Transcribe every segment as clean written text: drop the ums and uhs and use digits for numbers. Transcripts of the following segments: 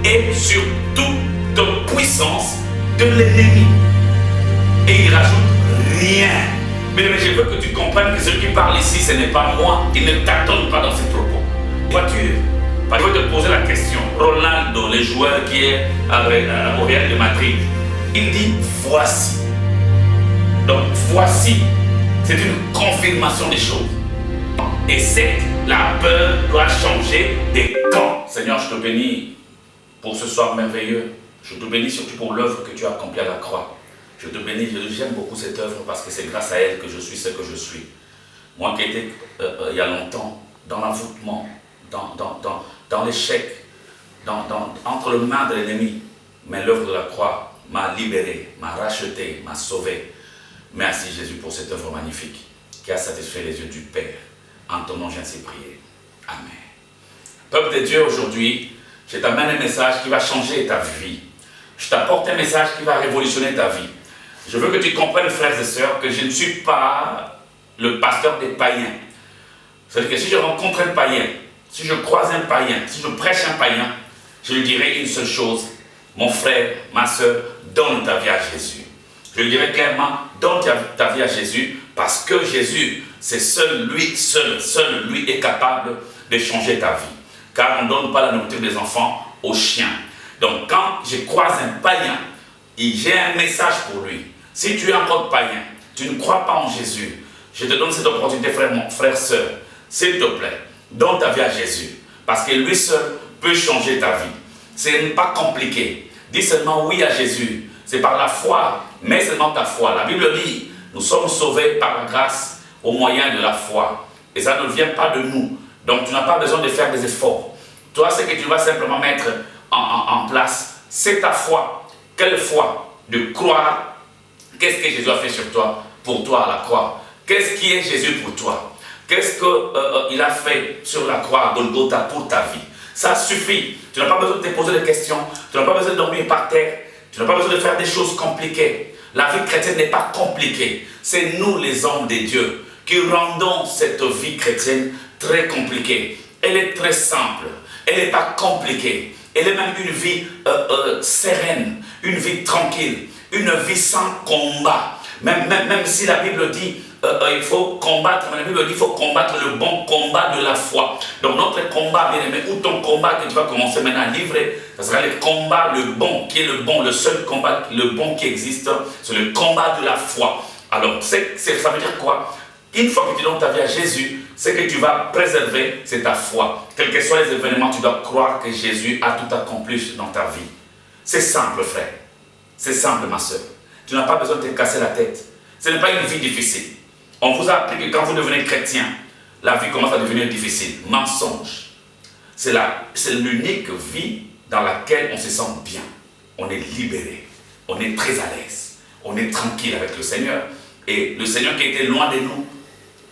et sur toute puissance de l'ennemi. Et il rajoute rien. Mais je veux que tu comprennes que celui qui parle ici, ce n'est pas moi. Il ne t'attend pas dans ses propos. Vois-tu, je vais te poser la question. Ronaldo, le joueur qui est au Real de Madrid, il dit voici. Donc voici, c'est une confirmation des choses. Et c'est la peur doit changer des camps. Seigneur, je te bénis pour ce soir merveilleux. Je te bénis surtout pour l'œuvre que tu as accomplie à la croix. Je te bénis, j'aime beaucoup cette œuvre parce que c'est grâce à elle que je suis ce que je suis. Moi qui étais il y a longtemps dans l'envoûtement, dans l'échec, entre les mains de l'ennemi, mais l'œuvre de la croix m'a libéré, m'a racheté, m'a sauvé. Merci Jésus pour cette œuvre magnifique qui a satisfait les yeux du Père. En ton nom, j'ai ainsi prié. Amen. Peuple de Dieu, aujourd'hui, je t'amène un message qui va changer ta vie. Je t'apporte un message qui va révolutionner ta vie. Je veux que tu comprennes, frères et sœurs, que je ne suis pas le pasteur des païens. C'est-à-dire que si je rencontre un païen, si je croise un païen, si je prêche un païen, je lui dirai une seule chose. Mon frère, ma sœur, donne ta vie à Jésus. Je lui dirai clairement, donne ta vie à Jésus, parce que Jésus, c'est seul lui est capable de changer ta vie. Car on ne donne pas la nourriture des enfants aux chiens. Donc quand je croise un païen, j'ai un message pour lui. Si tu es encore païen, tu ne crois pas en Jésus, je te donne cette opportunité, frère, sœur, s'il te plaît, donne ta vie à Jésus. Parce que lui seul peut changer ta vie. Ce n'est pas compliqué. Dis seulement oui à Jésus. C'est par la foi, mais seulement ta foi. La Bible dit, nous sommes sauvés par la grâce au moyen de la foi. Et ça ne vient pas de nous. Donc tu n'as pas besoin de faire des efforts. Toi, ce que tu vas simplement mettre en place, c'est ta foi. Quelle foi? De croire. Qu'est-ce que Jésus a fait sur toi, pour toi à la croix? Qu'est-ce qui est Jésus pour toi? Qu'est-ce qu'il a fait sur la croix à Golgotha pour ta vie? Ça suffit. Tu n'as pas besoin de te poser des questions. Tu n'as pas besoin de dormir par terre. Tu n'as pas besoin de faire des choses compliquées. La vie chrétienne n'est pas compliquée. C'est nous, les hommes de Dieu, qui rendons cette vie chrétienne très compliquée. Elle est très simple. Elle n'est pas compliquée. Elle est même une vie sereine, une vie tranquille, une vie sans combat. Même si la Bible dit il faut combattre, mais la Bible dit qu'il faut combattre le bon combat de la foi. Donc notre combat, bien aimé, ou ton combat que tu vas commencer maintenant à livrer, ce sera le combat, le bon, qui est le bon, le seul combat, le bon qui existe, c'est le combat de la foi. Alors, ça veut dire quoi? Une fois que tu donnes ta vie à Jésus, ce que tu vas préserver, c'est ta foi. Quels que soient les événements, tu dois croire que Jésus a tout accompli dans ta vie. C'est simple, frère. C'est simple, ma soeur. Tu n'as pas besoin de te casser la tête. Ce n'est pas une vie difficile. On vous a appris que quand vous devenez chrétien, la vie commence à devenir difficile. Mensonge. C'est l'unique vie dans laquelle on se sent bien. On est libéré. On est très à l'aise. On est tranquille avec le Seigneur. Et le Seigneur qui était loin de nous,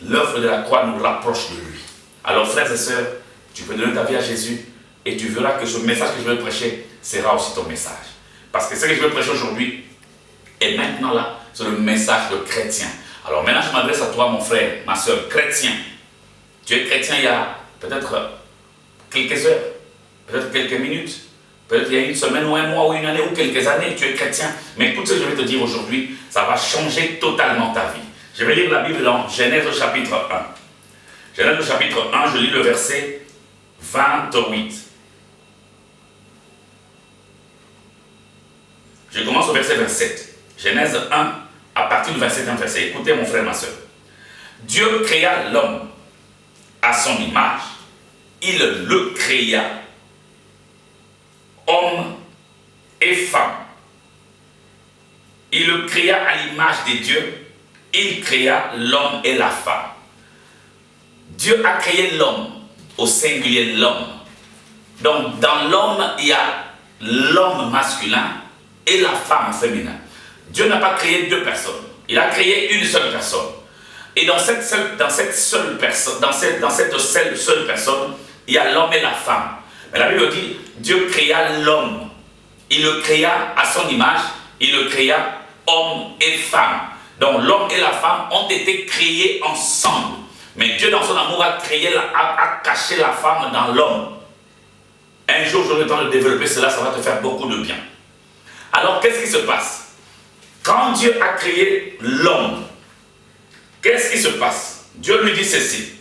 l'œuvre de la croix nous rapproche de lui. Alors frères et sœurs, tu peux donner ta vie à Jésus et tu verras que ce message que je vais prêcher sera aussi ton message. Parce que ce que je vais prêcher aujourd'hui est maintenant là, c'est le message de chrétien. Alors maintenant je m'adresse à toi mon frère, ma soeur, chrétien. Tu es chrétien il y a peut-être quelques heures, peut-être quelques minutes, peut-être il y a une semaine ou un mois ou une année ou quelques années, tu es chrétien. Mais tout ce que je vais te dire aujourd'hui, ça va changer totalement ta vie. Je vais lire la Bible dans Genèse au chapitre 1. Genèse au chapitre 1, je lis le verset 28. Je commence au verset 27. Genèse 1, à partir du 27e verset. Écoutez mon frère, ma soeur. Dieu créa l'homme à son image. Il le créa, homme et femme. Il le créa à l'image de Dieu. Il créa l'homme et la femme. Dieu a créé l'homme, au singulier l'homme. Donc dans l'homme, il y a l'homme masculin et la femme féminin. Dieu n'a pas créé deux personnes. Il a créé une seule personne. Et dans cette seule personne, il y a l'homme et la femme. Mais la Bible dit, Dieu créa l'homme. Il le créa à son image. Il le créa homme et femme. Donc l'homme et la femme ont été créés ensemble. Mais Dieu dans son amour a caché la femme dans l'homme. Un jour, j'aurai le temps de développer cela, ça va te faire beaucoup de bien. Alors, qu'est-ce qui se passe? Quand Dieu a créé l'homme, qu'est-ce qui se passe? Dieu lui dit ceci.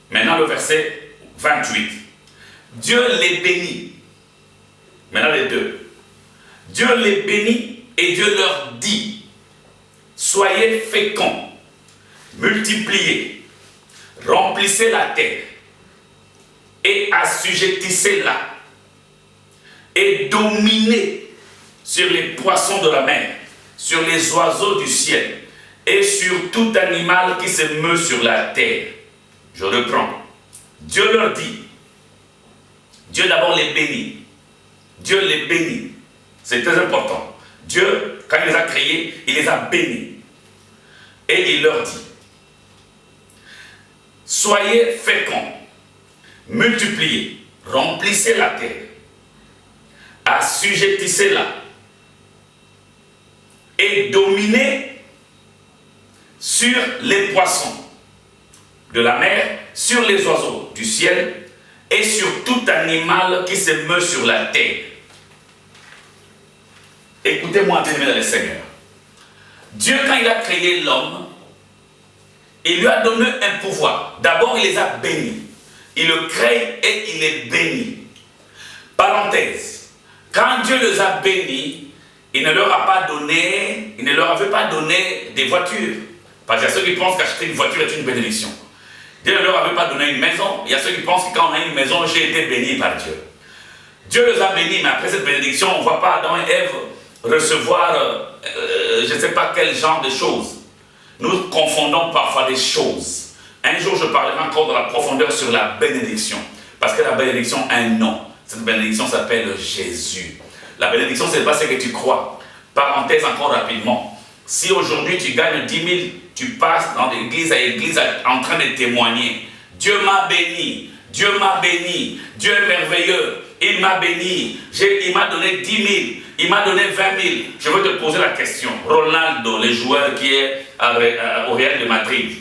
Maintenant, le verset 28. Dieu les bénit. Maintenant, les deux. Dieu les bénit et Dieu leur dit, soyez féconds, multipliez, remplissez la terre et assujettissez-la et dominez sur les poissons de la mer, sur les oiseaux du ciel et sur tout animal qui se meut sur la terre. Je reprends. Dieu leur dit, Dieu d'abord les bénit. Dieu les bénit. C'est très important. Dieu, quand il les a créés, il les a bénis. Et il leur dit, soyez féconds, multipliez, remplissez la terre, assujettissez-la et dominez sur les poissons de la mer, sur les oiseaux du ciel et sur tout animal qui se meut sur la terre. Écoutez-moi, bien-aimés dans le Seigneur. Dieu, quand il a créé l'homme, il lui a donné un pouvoir. D'abord, il les a bénis. Il le crée et il les bénit. Parenthèse. Quand Dieu les a bénis, il ne leur a pas donné, il ne leur avait pas donné des voitures. Parce qu'il y a ceux qui pensent qu'acheter une voiture est une bénédiction. Dieu ne leur avait pas donné une maison. Il y a ceux qui pensent que quand on a une maison, j'ai été béni par Dieu. Dieu les a bénis, mais après cette bénédiction, on ne voit pas Adam et Ève recevoir, je ne sais pas quel genre de choses. Nous confondons parfois des choses. Un jour, je parlerai encore de la profondeur sur la bénédiction. Parce que la bénédiction a un nom. Cette bénédiction s'appelle Jésus. La bénédiction, ce n'est pas ce que tu crois. Parenthèse encore rapidement. Si aujourd'hui tu gagnes 10 000, tu passes dans d'église à église en train de témoigner. Dieu m'a béni. Dieu m'a béni. Dieu est merveilleux. Il m'a béni. Il m'a donné 10 000. Il m'a donné 20 000. Je veux te poser la question. Ronaldo, le joueur qui est au Real de Madrid,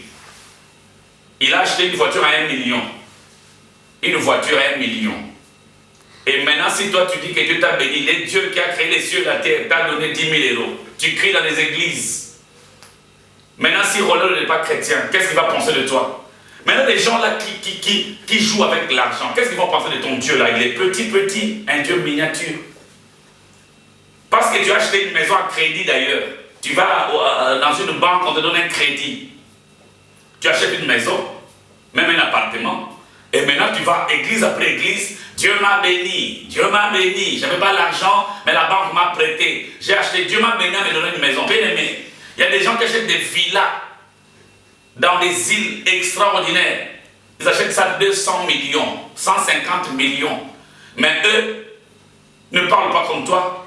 il a acheté une voiture à 1 million. Une voiture à 1 million. Et maintenant, si toi tu dis que Dieu t'a béni, c'est Dieu qui a créé les cieux et la terre, t'a donné 10 000 euros. Tu cries dans les églises. Maintenant, si Ronaldo n'est pas chrétien, qu'est-ce qu'il va penser de toi? Maintenant, les gens là qui jouent avec l'argent, qu'est-ce qu'ils vont penser de ton Dieu là? Il est petit, un Dieu miniature. Parce que tu as acheté une maison à crédit d'ailleurs. Tu vas dans une banque, on te donne un crédit. Tu achètes une maison, même un appartement. Et maintenant tu vas église après église. Dieu m'a béni, Dieu m'a béni. Je n'avais pas l'argent, mais la banque m'a prêté. J'ai acheté, Dieu m'a béni à me donner une maison. Bien aimé, il y a des gens qui achètent des villas dans des îles extraordinaires. Ils achètent ça 200 millions, 150 millions. Mais eux ne parlent pas comme toi.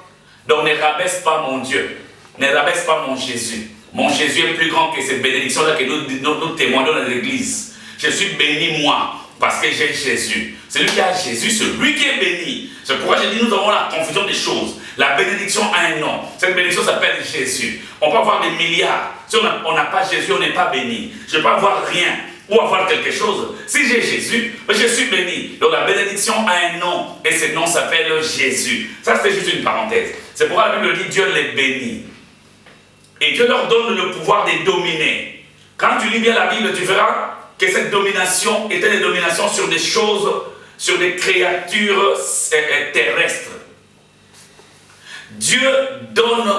Donc ne rabaisse pas mon Dieu, ne rabaisse pas mon Jésus. Mon Jésus est plus grand que ces bénédictions-là que nous témoignons dans l'église. Je suis béni moi, parce que j'ai Jésus. Celui qui a Jésus, celui qui est béni. C'est pourquoi j'ai dit nous avons la confusion des choses. La bénédiction a un nom. Cette bénédiction s'appelle Jésus. On peut avoir des milliards. Si on n'a pas Jésus, on n'est pas béni. Je ne peux pas avoir rien ou avoir quelque chose. Si j'ai Jésus, je suis béni. Donc la bénédiction a un nom. Et ce nom s'appelle Jésus. Ça, c'est juste une parenthèse. C'est pourquoi la Bible dit Dieu les bénit. Et Dieu leur donne le pouvoir de dominer. Quand tu lis bien la Bible, tu verras que cette domination était une domination sur des choses, sur des créatures terrestres. Dieu donne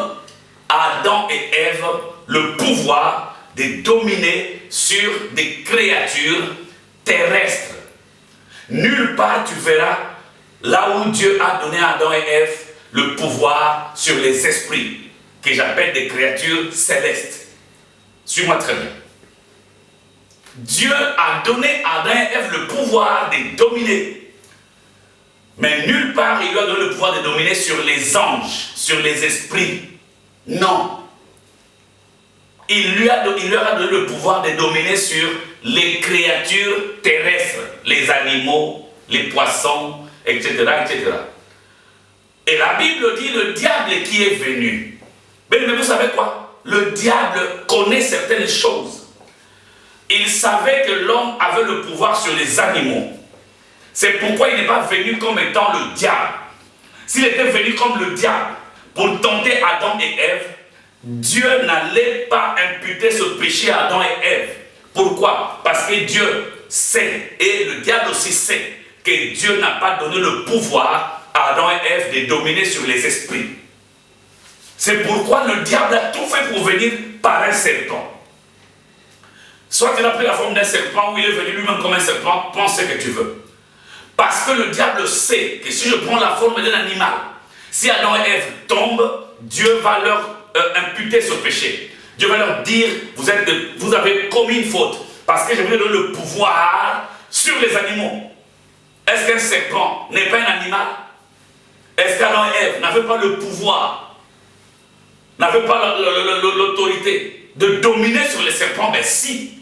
à Adam et Ève le pouvoir de dominer sur des créatures terrestres. Nulle part tu verras là où Dieu a donné à Adam et Ève le pouvoir sur les esprits, que j'appelle des créatures célestes. Suis-moi très bien. Dieu a donné à Adam et Ève le pouvoir de dominer. Mais nulle part il lui a donné le pouvoir de dominer sur les anges, sur les esprits. Non. Il leur a donné le pouvoir de dominer sur les créatures terrestres, les animaux, les poissons, etc., etc. Et la Bible dit le diable qui est venu. Mais vous savez quoi? Le diable connaît certaines choses. Il savait que l'homme avait le pouvoir sur les animaux. C'est pourquoi il n'est pas venu comme étant le diable. S'il était venu comme le diable pour tenter Adam et Ève, Dieu n'allait pas imputer ce péché à Adam et Ève. Pourquoi? Parce que Dieu sait, et le diable aussi sait, que Dieu n'a pas donné le pouvoir à Adam et Ève de dominer sur les esprits. C'est pourquoi le diable a tout fait pour venir par un serpent. Soit il a pris la forme d'un serpent, ou il est venu lui-même comme un serpent, pense ce que tu veux. Parce que le diable sait que si je prends la forme d'un animal, si Adam et Ève tombent, Dieu va leur imputer ce péché. Dieu va leur dire, vous avez commis une faute, parce que je vous ai donné le pouvoir sur les animaux. Est-ce qu'un serpent n'est pas un animal? Est-ce qu'Adam et Ève n'avaient pas le pouvoir, n'avaient pas l'autorité de dominer sur les serpents? Mais si.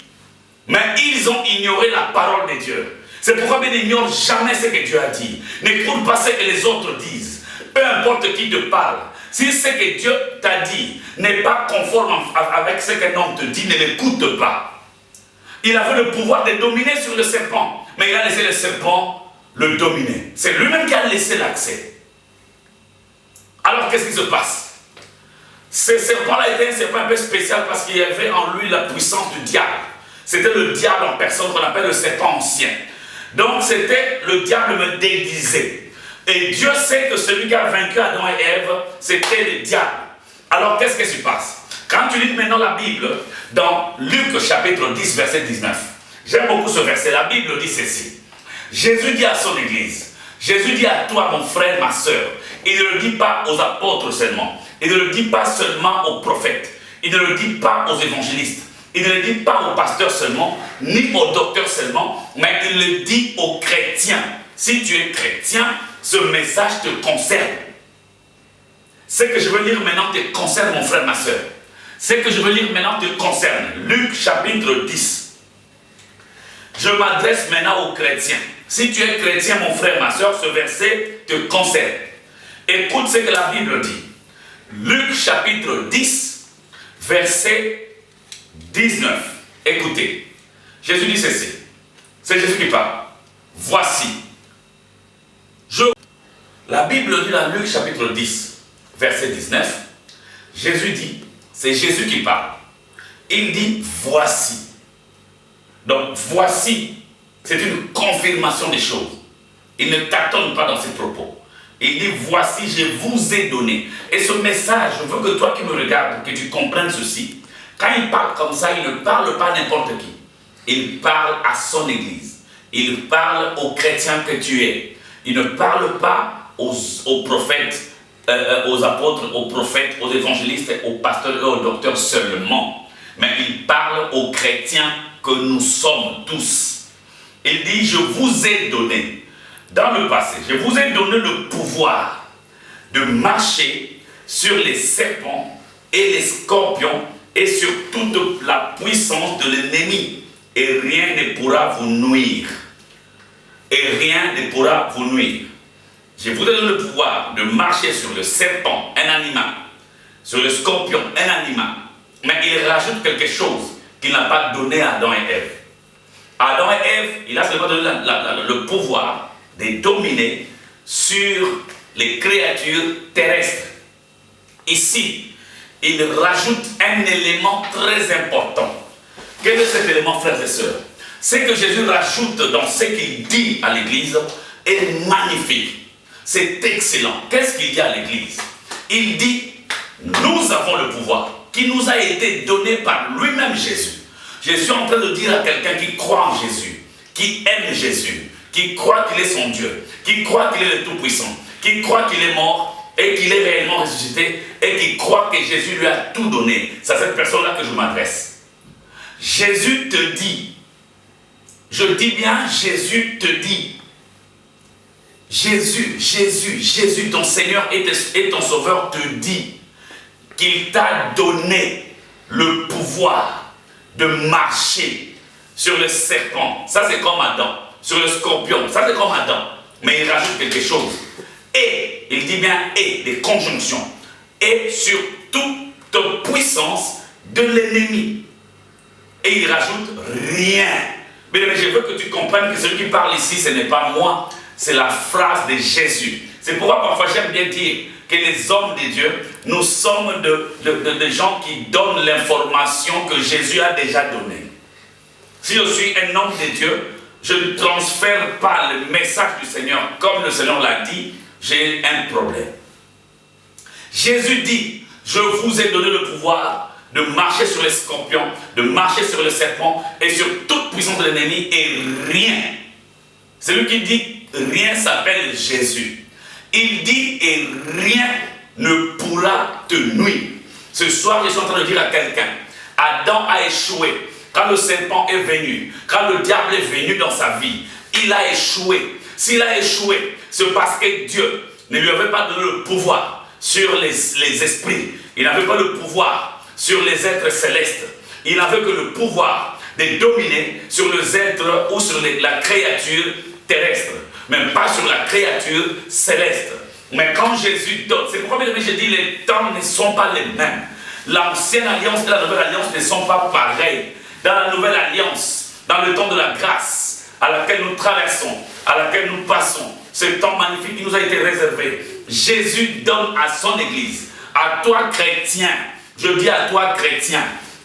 Mais ils ont ignoré la parole de Dieu. C'est pourquoi ils n'ignorent jamais ce que Dieu a dit. N'écoute pas ce que les autres disent. Peu importe qui te parle. Si ce que Dieu t'a dit n'est pas conforme avec ce qu'un homme te dit, ne l'écoute pas. Il avait le pouvoir de dominer sur le serpent, mais il a laissé le serpent le dominer. C'est lui-même qui a laissé l'accès. Alors qu'est-ce qui se passe? Ce serpent-là était un serpent un peu spécial parce qu'il y avait en lui la puissance du diable. C'était le diable en personne qu'on appelle le serpent ancien. Donc c'était le diable déguisé. Et Dieu sait que celui qui a vaincu Adam et Ève, c'était le diable. Alors qu'est-ce qui se passe? Quand tu lis maintenant la Bible, dans Luc chapitre 10, verset 19, j'aime beaucoup ce verset, la Bible dit ceci. Jésus dit à son église, Jésus dit à toi mon frère, ma soeur, il ne le dit pas aux apôtres seulement, il ne le dit pas seulement aux prophètes, il ne le dit pas aux évangélistes, il ne le dit pas aux pasteurs seulement, ni aux docteurs seulement, mais il le dit aux chrétiens. Si tu es chrétien, ce message te concerne. Ce que je veux lire maintenant te concerne, mon frère, ma soeur. Ce que je veux lire maintenant te concerne. Luc chapitre 10. Je m'adresse maintenant aux chrétiens. Si tu es chrétien, mon frère, ma soeur, ce verset te concerne. Écoute ce que la Bible dit. Luc chapitre 10, verset 19. Écoutez. Jésus dit ceci. C'est Jésus qui parle. Voici. La Bible dit dans Luc chapitre 10, verset 19. Jésus dit, c'est Jésus qui parle. Il dit voici. Donc voici, c'est une confirmation des choses. Il ne tâtonne pas dans ses propos. Il dit voici, je vous ai donné. Et ce message, je veux que toi qui me regardes, que tu comprennes ceci. Quand il parle comme ça, il ne parle pas à n'importe qui. Il parle à son église. Il parle aux chrétiens que tu es. Il ne parle pas aux prophètes, aux apôtres, aux prophètes, aux évangélistes, aux pasteurs et aux docteurs seulement. Mais il parle aux chrétiens que nous sommes tous. Il dit, je vous ai donné, dans le passé, je vous ai donné le pouvoir de marcher sur les serpents et les scorpions et sur toute la puissance de l'ennemi. Et rien ne pourra vous nuire. Et rien ne pourra vous nuire. Je vous donne le pouvoir de marcher sur le serpent, un animal, sur le scorpion, un animal. Mais il rajoute quelque chose qu'il n'a pas donné à Adam et Ève. Adam et Ève, il a seulement donné le pouvoir de dominer sur les créatures terrestres. Ici, il rajoute un élément très important. Quel est cet élément, frères et sœurs? Ce que Jésus rajoute dans ce qu'il dit à l'Église est magnifique. C'est excellent. Qu'est-ce qu'il dit à l'Église? Il dit, nous avons le pouvoir qui nous a été donné par lui-même Jésus. Je suis en train de dire à quelqu'un qui croit en Jésus, qui aime Jésus, qui croit qu'il est son Dieu, qui croit qu'il est le Tout-Puissant, qui croit qu'il est mort et qu'il est réellement ressuscité et qui croit que Jésus lui a tout donné. C'est à cette personne-là que je m'adresse. Jésus te dit, je dis bien, Jésus te dit, Jésus, ton Seigneur et ton Sauveur te dit qu'il t'a donné le pouvoir de marcher sur le serpent. Ça c'est comme Adam. Sur le scorpion. Ça c'est comme Adam. Mais il rajoute quelque chose. Et, il dit bien et, des conjonctions. Et sur toute puissance de l'ennemi. Et il rajoute rien Mais je veux que tu comprennes que celui qui parle ici, ce n'est pas moi, c'est la phrase de Jésus. C'est pourquoi parfois j'aime bien dire que les hommes de Dieu, nous sommes des gens qui donnent l'information que Jésus a déjà donnée. Si je suis un homme de Dieu, je ne transfère pas le message du Seigneur comme le Seigneur l'a dit, j'ai un problème. Jésus dit, je vous ai donné le pouvoir de marcher sur les scorpions, de marcher sur les serpents et sur toute puissance de l'ennemi et rien. Celui qui dit rien s'appelle Jésus. Il dit et rien ne pourra te nuire. Ce soir, je suis en train de dire à quelqu'un, Adam a échoué. Quand le serpent est venu, quand le diable est venu dans sa vie, il a échoué. S'il a échoué, c'est parce que Dieu ne lui avait pas donné le pouvoir sur les esprits. Il n'avait pas le pouvoir sur les êtres célestes. Il n'avait que le pouvoir de dominer sur les êtres ou sur la créature terrestre, même pas sur la créature céleste. Mais quand Jésus donne, c'est pourquoi je dis les temps ne sont pas les mêmes. L'ancienne alliance et la nouvelle alliance ne sont pas pareilles. Dans la nouvelle alliance, dans le temps de la grâce à laquelle nous traversons, à laquelle nous passons, ce temps magnifique qui nous a été réservé, Jésus donne à son Église, à toi chrétien, je dis à toi chrétien,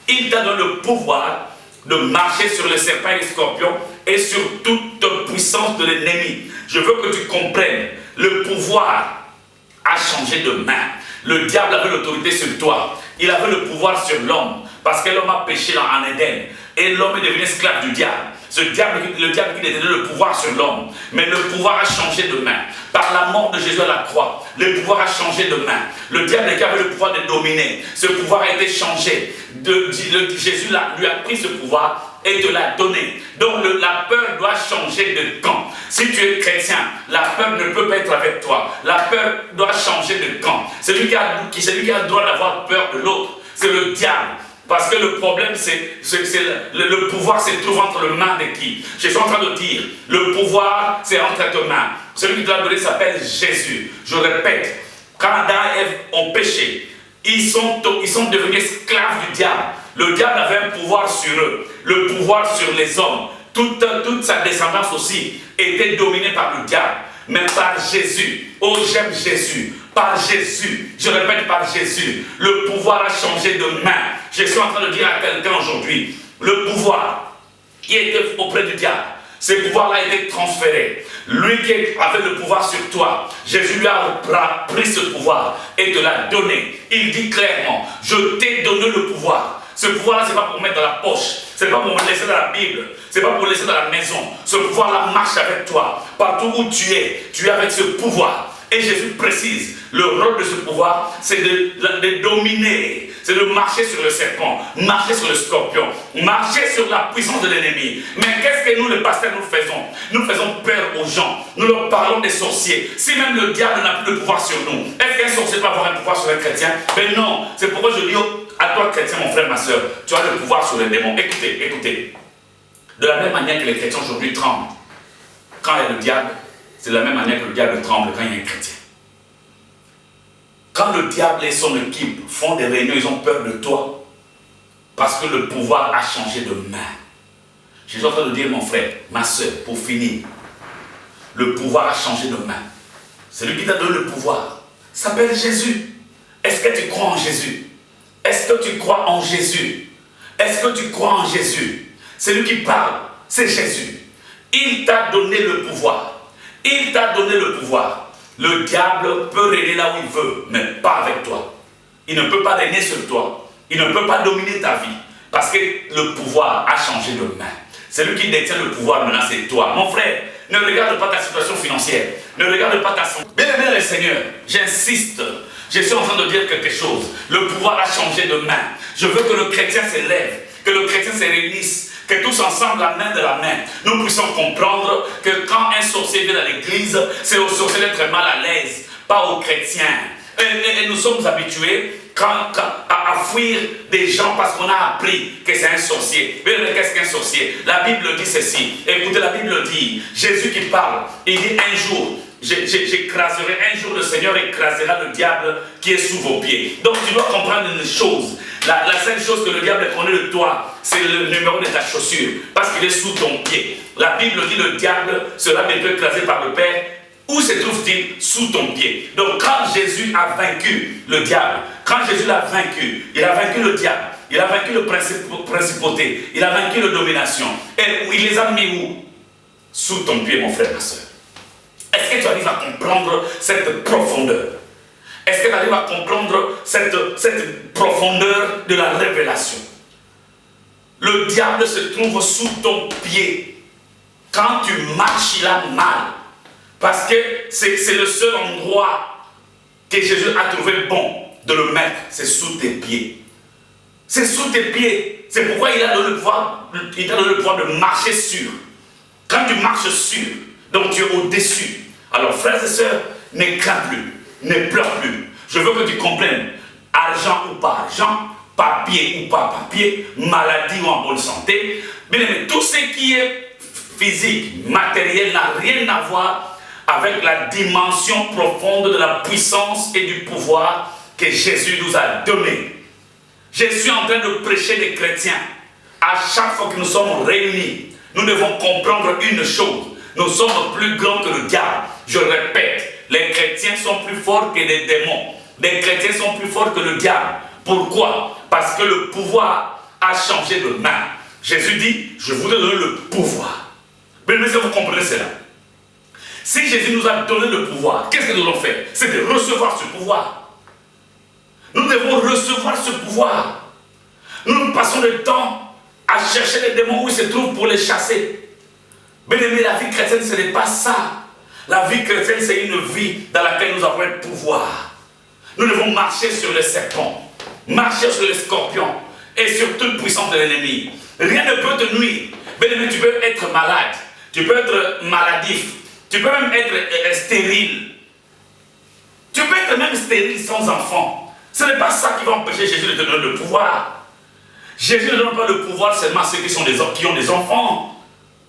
il t'a donné le pouvoir de marcher sur les serpents et les scorpions et sur toute puissance de l'ennemi. Je veux que tu comprennes, le pouvoir a changé de main. Le diable avait l'autorité sur toi. Il avait le pouvoir sur l'homme. Parce que l'homme a péché en Éden. Et l'homme est devenu esclave du diable. Le diable qui lui a donné le pouvoir sur l'homme. Mais le pouvoir a changé de main. Par la mort de Jésus à la croix, le pouvoir a changé de main. Le diable qui avait le pouvoir de dominer, ce pouvoir a été changé. Jésus lui a pris ce pouvoir et te l'a donné. Donc la peur doit changer de camp. Si tu es chrétien, la peur ne peut pas être avec toi. La peur doit changer de camp. Celui qui a le droit d'avoir peur de l'autre, c'est le diable. Parce que le problème, le pouvoir se trouve entre les mains de qui? Je suis en train de dire, le pouvoir, c'est entre tes mains. Celui qui doit le donner s'appelle Jésus. Je répète, quand Adam et Ève ont péché, ils sont devenus esclaves du diable. Le diable avait un pouvoir sur eux, le pouvoir sur les hommes. Toute sa descendance aussi était dominée par le diable. Mais par Jésus, oh j'aime Jésus, par Jésus, je répète par Jésus, le pouvoir a changé de main. Je suis en train de dire à quelqu'un aujourd'hui, le pouvoir qui était auprès du diable, ce pouvoir-là a été transféré. Lui qui avait le pouvoir sur toi, Jésus lui a pris ce pouvoir et te l'a donné. Il dit clairement, je t'ai donné le pouvoir. Ce pouvoir-là, ce n'est pas pour mettre dans la poche, ce n'est pas pour me laisser dans la Bible, ce n'est pas pour laisser dans la maison. Ce pouvoir-là marche avec toi. Partout où tu es avec ce pouvoir. Et Jésus précise, le rôle de ce pouvoir, c'est de dominer, c'est de marcher sur le serpent, marcher sur le scorpion, marcher sur la puissance de l'ennemi. Mais qu'est-ce que nous, les pasteurs, nous faisons? Nous faisons peur aux gens. Nous leur parlons des sorciers. Si même le diable n'a plus de pouvoir sur nous, est-ce qu'un sorcier peut avoir un pouvoir sur un chrétien? Mais non. C'est pourquoi je dis à toi, chrétien, mon frère, ma soeur, tu as le pouvoir sur les démons. Écoutez. De la même manière que les chrétiens aujourd'hui tremblent quand il y a le diable, c'est de la même manière que le diable tremble quand il y a un chrétien. Quand le diable et son équipe font des réunions, ils ont peur de toi parce que le pouvoir a changé de main. Je suis en train de dire, mon frère, ma soeur, pour finir, le pouvoir a changé de main. Celui qui t'a donné le pouvoir s'appelle Jésus. Est-ce que tu crois en Jésus? Est-ce que tu crois en Jésus? Est-ce que tu crois en Jésus? Celui qui parle, c'est Jésus. Il t'a donné le pouvoir. Il t'a donné le pouvoir. Le diable peut régner là où il veut, mais pas avec toi. Il ne peut pas régner sur toi. Il ne peut pas dominer ta vie. Parce que le pouvoir a changé de main. Celui qui détient le pouvoir maintenant, c'est toi. Mon frère, ne regarde pas ta situation financière. Ne regarde pas ta santé. Bien aimé le Seigneur, j'insiste. Je suis en train de dire quelque chose. Le pouvoir a changé de main. Je veux que le chrétien s'élève, que le chrétien se réunisse, que tous ensemble, la main de la main, nous puissions comprendre que quand un sorcier vient dans l'église, c'est au sorcier d'être mal à l'aise, pas aux chrétiens. Et nous sommes habitués à fuir des gens parce qu'on a appris que c'est un sorcier. Mais qu'est-ce qu'un sorcier? La Bible dit ceci. Écoutez, la Bible dit, Jésus qui parle, il dit un jour, j'écraserai, un jour le Seigneur écrasera le diable qui est sous vos pieds. Donc tu dois comprendre une chose. La seule chose que le diable connaît de toi, c'est le numéro de ta chaussure, parce qu'il est sous ton pied. La Bible dit le diable sera bientôt écrasé par le Père. Où se trouve-t-il? Sous ton pied. Donc quand Jésus a vaincu le diable, quand Jésus l'a vaincu, il a vaincu le diable, il a vaincu le principauté, il a vaincu la domination. Et il les a mis où? Sous ton pied, mon frère, ma soeur. Est-ce que tu arrives à comprendre cette profondeur? Est-ce que tu arrives à comprendre cette profondeur de la révélation? Le diable se trouve sous ton pied. Quand tu marches, il a mal. Parce que c'est le seul endroit que Jésus a trouvé bon de le mettre. C'est sous tes pieds. C'est sous tes pieds. C'est pourquoi il a donné le pouvoir de marcher sur. Quand tu marches sur, donc tu es au-dessus. Alors frères et sœurs, ne crains plus, ne pleure plus. Je veux que tu comprennes, argent ou pas argent, papier ou pas papier, maladie ou en bonne santé, mais tout ce qui est physique, matériel n'a rien à voir avec la dimension profonde de la puissance et du pouvoir que Jésus nous a donné. Je suis en train de prêcher des chrétiens. À chaque fois que nous sommes réunis, nous devons comprendre une chose. Nous sommes plus grands que le diable. Je répète, les chrétiens sont plus forts que les démons. Les chrétiens sont plus forts que le diable. Pourquoi? Parce que le pouvoir a changé de main. Jésus dit, je vous donne le pouvoir. Mais est-ce que vous comprenez cela? Si Jésus nous a donné le pouvoir, qu'est-ce que nous devons faire? C'est de recevoir ce pouvoir. Nous devons recevoir ce pouvoir. Nous passons le temps à chercher les démons où ils se trouvent pour les chasser. Bien-aimé, la vie chrétienne, ce n'est pas ça. La vie chrétienne, c'est une vie dans laquelle nous avons un pouvoir. Nous devons marcher sur les serpents, marcher sur les scorpions et sur toute puissance de l'ennemi. Rien ne peut te nuire. Bien-aimé, tu peux être malade, tu peux être maladif, tu peux même être stérile. Tu peux être même stérile sans enfant. Ce n'est pas ça qui va empêcher Jésus de te donner le pouvoir. Jésus ne donne pas le pouvoir seulement à ceux qui ont des enfants.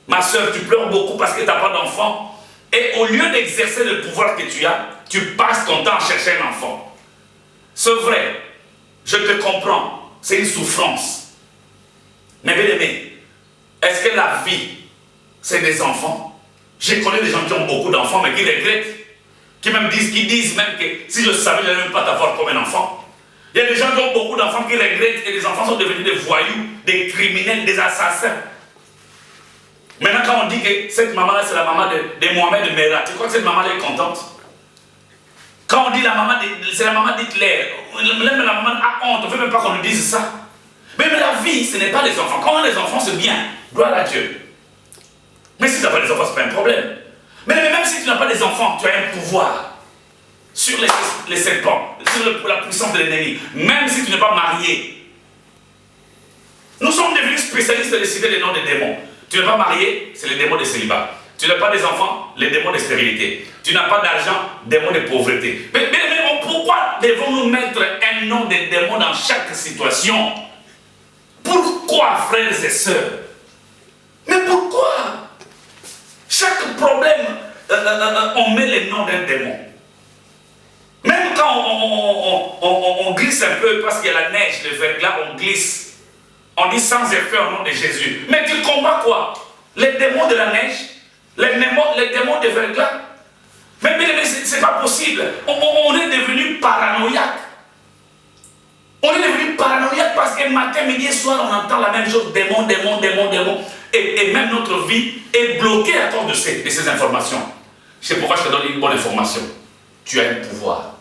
Ma soeur, tu pleures beaucoup parce que tu n'as pas d'enfant. Et au lieu d'exercer le pouvoir que tu as, tu passes ton temps à chercher un enfant. C'est vrai, je te comprends, c'est une souffrance. Mais bien aimé, est-ce que la vie, c'est des enfants? Je connais des gens qui ont beaucoup d'enfants, mais qui regrettent, qui disent même que si je savais, je n'allais même pas t'avoir comme un enfant. Il y a des gens qui ont beaucoup d'enfants qui regrettent et les enfants sont devenus des voyous, des criminels, des assassins. Maintenant, quand on dit que cette maman-là, c'est la maman de Mohamed Merah, tu crois que cette maman-là est contente? Quand on dit c'est la maman d'Hitler, même la maman a honte, on ne veut même pas qu'on nous dise ça. Mais la vie, ce n'est pas les enfants. Quand on a les enfants, c'est bien. Gloire à Dieu. Mais si tu n'as pas des enfants, ce n'est pas un problème. Mais même si tu n'as pas des enfants, tu as un pouvoir sur les serpents, sur la puissance de l'ennemi. Même si tu n'es pas marié. Nous sommes devenus spécialistes de citer les noms des démons. Tu n'es pas marié, c'est les démons de célibat. Tu n'as pas des enfants, les démons de stérilité. Tu n'as pas d'argent, démons de pauvreté. Mais pourquoi devons-nous mettre un nom de démon dans chaque situation? Pourquoi, frères et sœurs? Mais pourquoi? Chaque problème, on met les noms d'un démon. Même quand on glisse un peu, parce qu'il y a la neige, le verglas, on glisse. On dit sans effet au nom de Jésus. Mais tu combats quoi? Les démons de la neige, les démons de verglas. Mais c'est pas possible. On est devenu paranoïaque. On est devenu paranoïaque parce que matin, midi et soir, on entend la même chose. Démon, démon, démon, démon. Et même notre vie est bloquée à cause de ces informations. C'est pourquoi je te donne une bonne information. Tu as un pouvoir.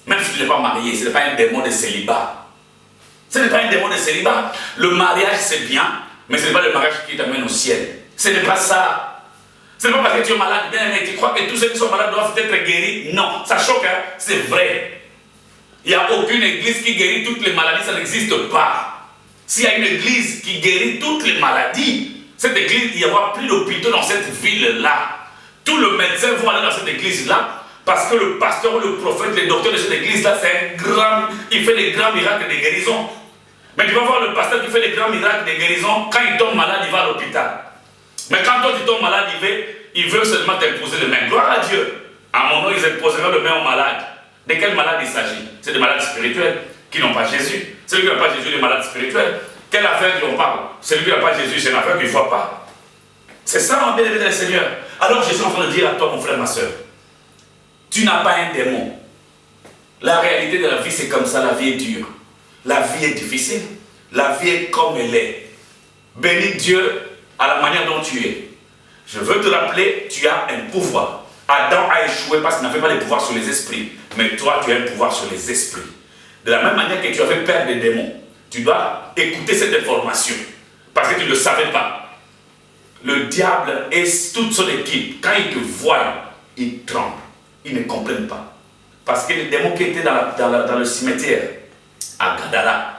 Même si tu n'es pas marié, ce n'est pas un démon de célibat. Ce n'est pas un démon de célibat. Le mariage, c'est bien, mais ce n'est pas le mariage qui t'amène au ciel. Ce n'est pas ça. Ce n'est pas parce que tu es malade, bien, mais tu crois que tous ceux qui sont malades doivent être guéris. Non, ça choque, hein? C'est vrai. Il n'y a aucune église qui guérit toutes les maladies, ça n'existe pas. S'il y a une église qui guérit toutes les maladies, cette église, il n'y aura plus d'hôpitaux dans cette ville-là. Tous les médecins vont aller dans cette église-là parce que le pasteur, le prophète, le docteur de cette église-là, il fait des grands miracles de guérison. Mais tu vas voir le pasteur qui fait des grands miracles de guérison, quand il tombe malade, il va à l'hôpital. Mais quand toi tu tombes malade, il veut seulement t'imposer les mains. Gloire à Dieu. À mon nom, ils imposeront les mains aux malades. De quels malades il s'agit? C'est des malades spirituels qui n'ont pas Jésus. Ceux qui n'ont pas Jésus, les malades spirituels. Quel aveugle on parle? Celui qui n'a pas Jésus, c'est un aveugle qui ne voit pas. C'est ça, mon bien-aimé dans le Seigneur. Alors je suis en train de dire à toi, mon frère, ma soeur, tu n'as pas un démon. La réalité de la vie, c'est comme ça, la vie est dure. La vie est difficile. La vie est comme elle est. Bénis Dieu à la manière dont tu es. Je veux te rappeler, tu as un pouvoir. Adam a échoué parce qu'il n'avait pas de pouvoir sur les esprits. Mais toi, tu as un pouvoir sur les esprits. De la même manière que tu avais peur des démons, tu dois écouter cette information. Parce que tu ne le savais pas. Le diable et toute son équipe, quand ils te voient, ils tremblent. Ils ne comprennent pas. Parce que les démons qui étaient dans le cimetière, à Gadara,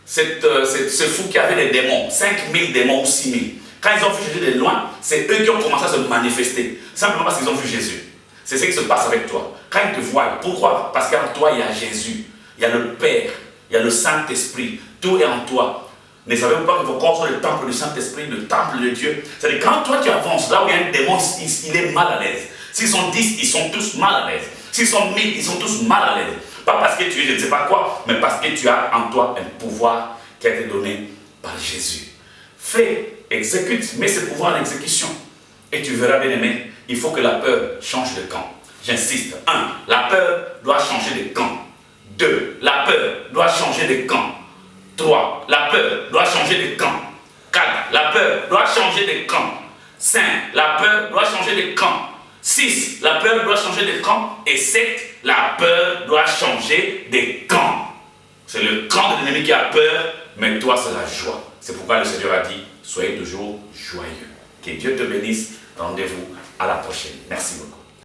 ce fou qui avait des démons, 5000 démons ou 6000, quand ils ont vu Jésus de loin, c'est eux qui ont commencé à se manifester. Simplement parce qu'ils ont vu Jésus. C'est ce qui se passe avec toi. Quand ils te voient, pourquoi? Parce qu'en toi, il y a Jésus. Il y a le Père. Il y a le Saint-Esprit. Tout est en toi. Ne savez-vous pas que vos corps sont le temple du Saint-Esprit, le temple de Dieu? C'est-à-dire quand toi tu avances, là où il y a un démon, il est mal à l'aise. S'ils sont 10, ils sont tous mal à l'aise. S'ils sont 1000, ils sont tous mal à l'aise. Pas parce que tu es je ne sais pas quoi, mais parce que tu as en toi un pouvoir qui a été donné par Jésus. Fais, exécute, mets ce pouvoir en exécution. Et tu verras, bien aimé, il faut que la peur change de camp. J'insiste. 1. La peur doit changer de camp. 2. La peur doit changer de camp. 3. La peur doit changer de camp. 4. La peur doit changer de camp. 5. La peur doit changer de camp. 6. La peur doit changer de camp. Et 7. La peur doit changer de camp. C'est le camp de l'ennemi qui a peur, mais toi c'est la joie. C'est pourquoi le Seigneur a dit, soyez toujours joyeux. Que Dieu te bénisse. Rendez-vous à la prochaine. Merci beaucoup.